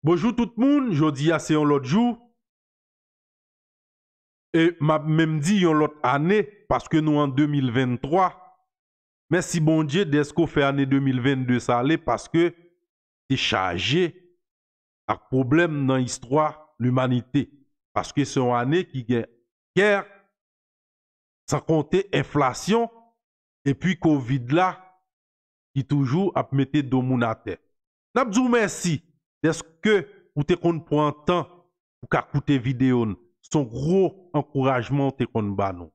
Bonjour tout le monde, jodi a c'est un l'autre jour et m'a même dit une l'autre année parce que nous en 2023. Merci bon Dieu d'est-ce qu'on fait année 2022 ça allait parce que c'est chargé à problème dans l'histoire l'humanité parce que c'est une année qui gagne guerre sans compter inflation et puis Covid là qui toujours a mettre dos moun à terre. N'a dit merci est-ce que vous te compte pour un temps pour écouter vidéo son gros encouragement te compte ba nous.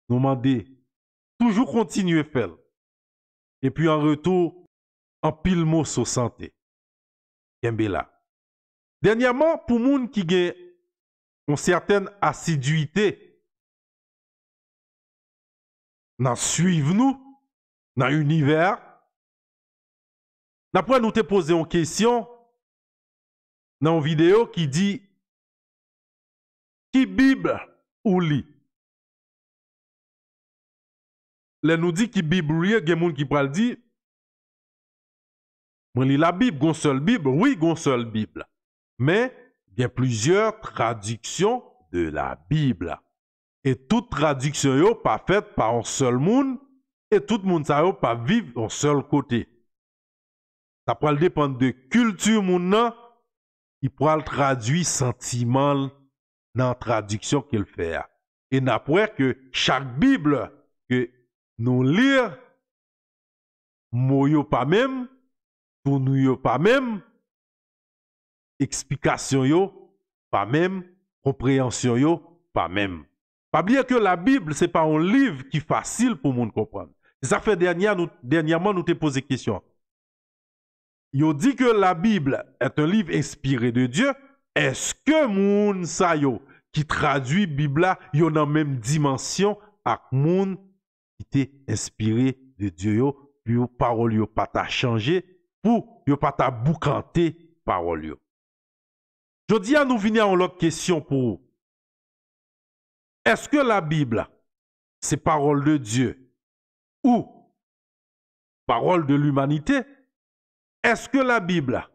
Nous demander toujours continuer faire et puis en retour en pile mot sur santé. Kembe là. Dernièrement pour moun qui gagne une certaine assiduité dans suivre nous dans l'univers. D'après nous te poser une question dans une vidéo qui dit qui Bible ou lit. Les nous dit qui Bible ou lit, il y a des gens qui parlent dire moi lis la Bible, gon seule Bible, oui, gon seule Bible. Mais il y a plusieurs traductions de la Bible. Et toute traduction yo pas faite par un seul monde et tout le monde ça yo pas vivre un seul côté. Ça peut dépendre de culture moun nan, il pourra traduire sentiment dans la traduction qu'il fait. Et n'après que chaque Bible que nous lire mot yo pas même, tournou yo pas même, explication yo pas même, compréhension yo pas même. Pas oublier que la Bible c'est pas un livre qui est facile pour moun comprendre. Ça fait dernièrement nous te posé question. Yo dit que la Bible est un livre inspiré de Dieu. Est-ce que moun sa yo qui traduit Bible là, yo dans même dimension ak moun qui était inspiré de Dieu yo, puis yo parole yo pas ta changer pour yo pas ta boucanter parole yo. Jodi a nous venir à une autre question pour vous. Est-ce que la Bible c'est parole de Dieu ou parole de l'humanité? Est-ce que la Bible,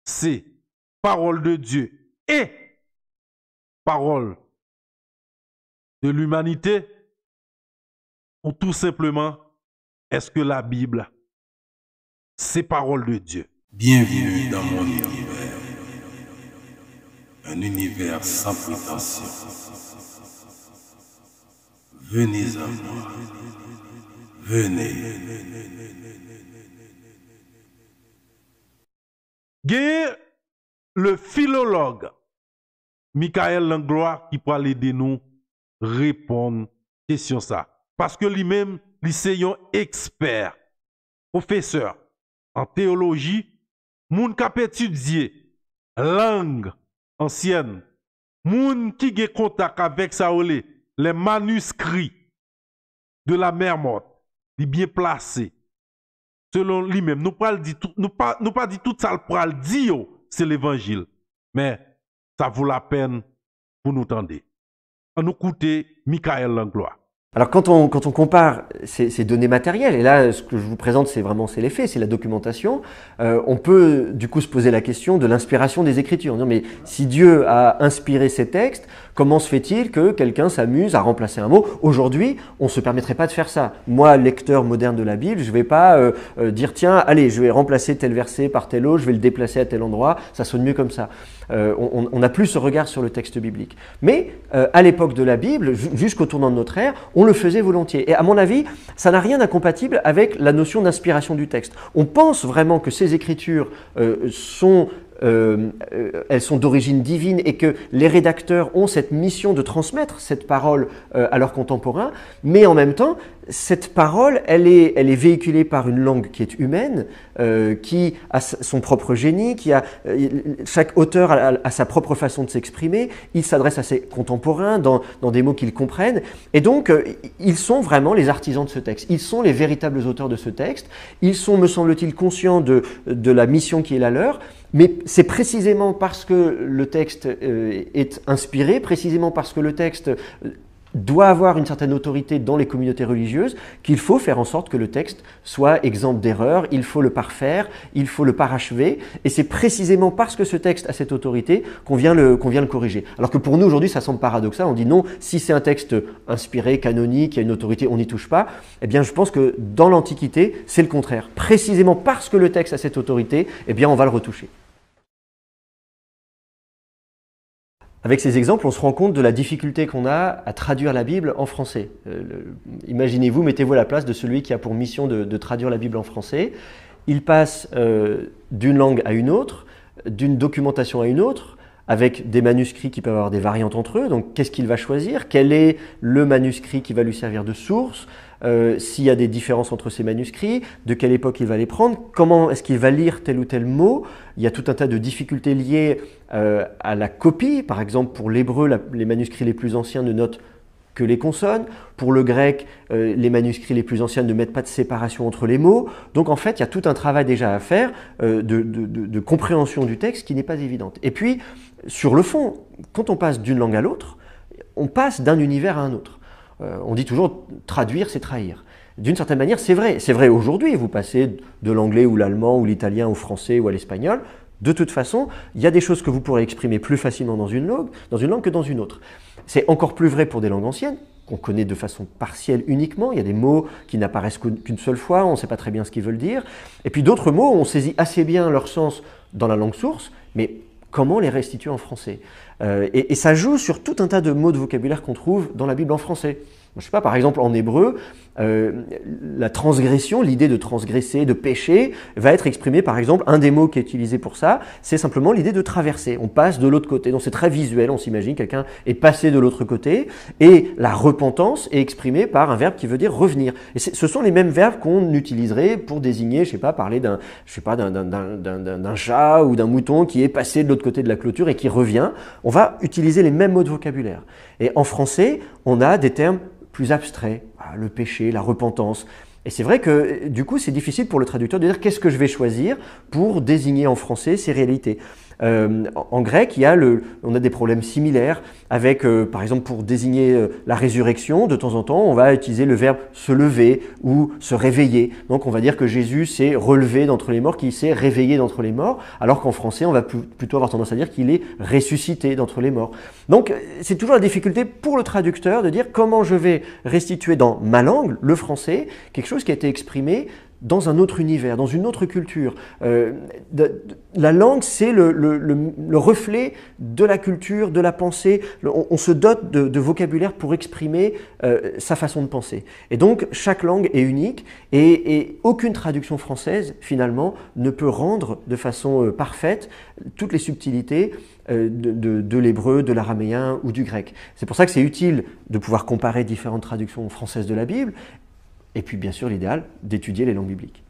c'est parole de Dieu et parole de l'humanité? Ou tout simplement, est-ce que la Bible, c'est parole de Dieu? Bienvenue dans mon univers. Un univers sans prétention. Venez à moi. Venez. Gagne le philologue Michael Langlois qui pourra aider nous répondre à question ça. Parce que lui-même, il est un expert, professeur en théologie, moun qui a étudié langue ancienne, moun qui a contact avec ça les manuscrits de la mer morte, il est bien placé. Selon lui-même, nous pas dit tout ça le pral dire c'est l'évangile, mais ça vaut la peine pour nous tendre. On nous écouter Michael Langlois. Alors quand on compare ces données matérielles, et là ce que je vous présente c'est les faits, c'est la documentation, on peut du coup se poser la question de l'inspiration des Écritures. Non, mais si Dieu a inspiré ces textes, comment se fait-il que quelqu'un s'amuse à remplacer un mot? Aujourd'hui, on ne se permettrait pas de faire ça. Moi, lecteur moderne de la Bible, je ne vais pas dire tiens, allez, je vais remplacer tel verset par tel autre, je vais le déplacer à tel endroit, ça sonne mieux comme ça. On n'a plus ce regard sur le texte biblique. Mais à l'époque de la Bible, jusqu'au tournant de notre ère, on le faisait volontiers. Et à mon avis, ça n'a rien d'incompatible avec la notion d'inspiration du texte. On pense vraiment que ces écritures elles sont d'origine divine et que les rédacteurs ont cette mission de transmettre cette parole à leurs contemporains, mais en même temps, cette parole, elle est véhiculée par une langue qui est humaine, qui a son propre génie, chaque auteur a sa propre façon de s'exprimer, il s'adresse à ses contemporains dans des mots qu'ils comprennent, et donc ils sont vraiment les artisans de ce texte, ils sont les véritables auteurs de ce texte, ils sont, me semble-t-il, conscients de la mission qui est la leur, mais c'est précisément parce que le texte est inspiré, précisément parce que le texte doit avoir une certaine autorité dans les communautés religieuses, qu'il faut faire en sorte que le texte soit exempt d'erreur, il faut le parfaire, il faut le parachever, et c'est précisément parce que ce texte a cette autorité qu'on vient le corriger. Alors que pour nous aujourd'hui ça semble paradoxal, on dit non, si c'est un texte inspiré, canonique, il y a une autorité, on n'y touche pas. Eh bien je pense que dans l'Antiquité c'est le contraire. Précisément parce que le texte a cette autorité, eh bien on va le retoucher. Avec ces exemples, on se rend compte de la difficulté qu'on a à traduire la Bible en français. Imaginez-vous, mettez-vous à la place de celui qui a pour mission de traduire la Bible en français. Il passe d'une langue à une autre, d'une documentation à une autre, avec des manuscrits qui peuvent avoir des variantes entre eux. Donc qu'est-ce qu'il va choisir? Quel est le manuscrit qui va lui servir de source? S'il y a des différences entre ces manuscrits, de quelle époque il va les prendre, comment est-ce qu'il va lire tel ou tel mot. Il y a tout un tas de difficultés liées à la copie. Par exemple, pour l'hébreu, les manuscrits les plus anciens ne notent que les consonnes. Pour le grec, les manuscrits les plus anciens ne mettent pas de séparation entre les mots. Donc en fait, il y a tout un travail déjà à faire de compréhension du texte qui n'est pas évidente. Et puis, sur le fond, quand on passe d'une langue à l'autre, on passe d'un univers à un autre. On dit toujours traduire, c'est trahir. D'une certaine manière, c'est vrai. C'est vrai aujourd'hui. Vous passez de l'anglais ou l'allemand ou l'italien au français ou à l'espagnol. De toute façon, il y a des choses que vous pourrez exprimer plus facilement dans une langue que dans une autre. C'est encore plus vrai pour des langues anciennes, qu'on connaît de façon partielle uniquement. Il y a des mots qui n'apparaissent qu'une seule fois, on ne sait pas très bien ce qu'ils veulent dire. Et puis d'autres mots, on saisit assez bien leur sens dans la langue source, mais comment les restituer en français? Et ça joue sur tout un tas de mots de vocabulaire qu'on trouve dans la Bible en français. Je ne sais pas, par exemple en hébreu, la transgression, l'idée de transgresser, de pécher, va être exprimée par exemple, un des mots qui est utilisé pour ça, c'est simplement l'idée de traverser. On passe de l'autre côté, donc c'est très visuel, on s'imagine quelqu'un est passé de l'autre côté, et la repentance est exprimée par un verbe qui veut dire revenir. Et ce sont les mêmes verbes qu'on utiliserait pour désigner, je sais pas, parler d'un chat ou d'un mouton qui est passé de l'autre côté de la clôture et qui revient. On va utiliser les mêmes mots de vocabulaire. Et en français, on a des termes plus abstrait, le péché, la repentance. Et c'est vrai que du coup, c'est difficile pour le traducteur de dire qu'est-ce que je vais choisir pour désigner en français ces réalités. En grec, on a des problèmes similaires avec, par exemple, pour désigner la résurrection, de temps en temps, on va utiliser le verbe se lever ou se réveiller. Donc, on va dire que Jésus s'est relevé d'entre les morts, qu'il s'est réveillé d'entre les morts, alors qu'en français, on va plutôt avoir tendance à dire qu'il est ressuscité d'entre les morts. Donc, c'est toujours la difficulté pour le traducteur de dire comment je vais restituer dans ma langue, le français, quelque chose qui a été exprimé dans un autre univers, dans une autre culture. La langue, c'est le reflet de la culture, de la pensée. On se dote de vocabulaire pour exprimer sa façon de penser. Et donc, chaque langue est unique et aucune traduction française, finalement, ne peut rendre de façon parfaite toutes les subtilités de l'hébreu, de l'araméen ou du grec. C'est pour ça que c'est utile de pouvoir comparer différentes traductions françaises de la Bible. Et puis bien sûr l'idéal d'étudier les langues bibliques.